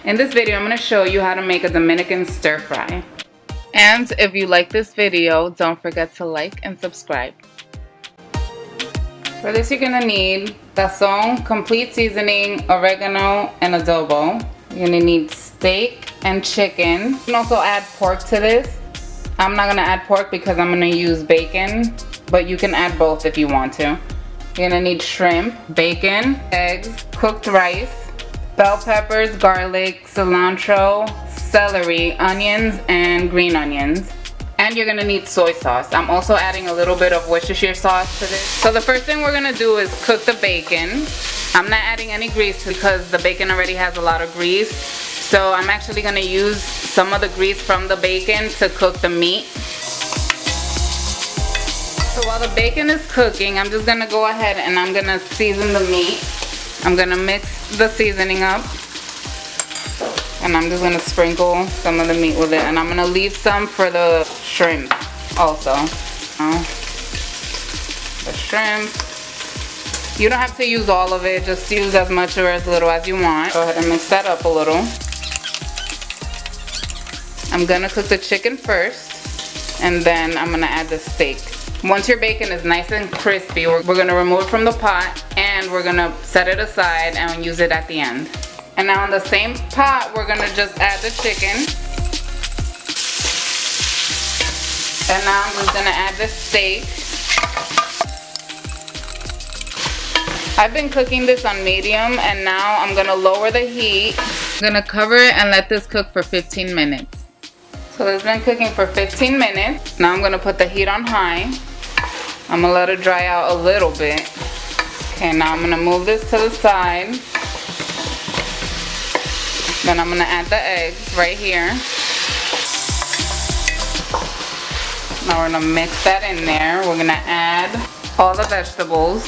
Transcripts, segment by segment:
In this video, I'm going to show you how to make a Dominican stir fry. And if you like this video, don't forget to like and subscribe. For this, you're going to need Sazon, complete seasoning, oregano, and adobo. You're going to need steak and chicken. You can also add pork to this. I'm not going to add pork because I'm going to use bacon, but you can add both if you want to. You're going to need shrimp, bacon, eggs, cooked rice, bell peppers, garlic, cilantro, celery, onions, and green onions. And you're gonna need soy sauce. I'm also adding a little bit of Worcestershire sauce to this. So the first thing we're gonna do is cook the bacon. I'm not adding any grease because the bacon already has a lot of grease. So I'm actually gonna use some of the grease from the bacon to cook the meat. So while the bacon is cooking, I'm just gonna go ahead and I'm gonna season the meat. I'm gonna mix the seasoning up. And I'm just gonna sprinkle some of the meat with it. And I'm gonna leave some for the shrimp also. The shrimp. You don't have to use all of it, just use as much or as little as you want. Go ahead and mix that up a little. I'm gonna cook the chicken first, and then I'm gonna add the steak. Once your bacon is nice and crispy, we're gonna remove it from the pot, and we're gonna set it aside and use it at the end. And now in the same pot, we're gonna just add the chicken. And now I'm just gonna add the steak. I've been cooking this on medium, and now I'm gonna lower the heat. I'm gonna cover it and let this cook for 15 minutes. So it's been cooking for 15 minutes. Now I'm gonna put the heat on high. I'm gonna let it dry out a little bit. Okay, now I'm gonna move this to the side. Then I'm gonna add the eggs right here. Now we're gonna mix that in there. We're gonna add all the vegetables.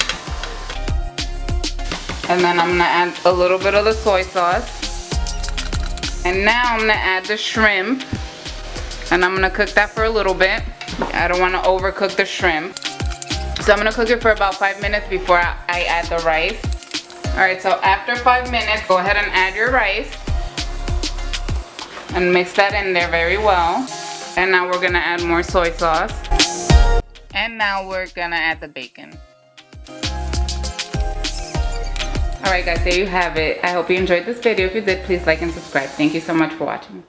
And then I'm gonna add a little bit of the soy sauce. And now I'm gonna add the shrimp. And I'm gonna cook that for a little bit. I don't wanna overcook the shrimp. So I'm gonna cook it for about 5 minutes before I add the rice. Alright, so after 5 minutes, go ahead and add your rice. And mix that in there very well. And now we're gonna add more soy sauce. And now we're gonna add the bacon. Alright guys, there you have it. I hope you enjoyed this video. If you did, please like and subscribe. Thank you so much for watching.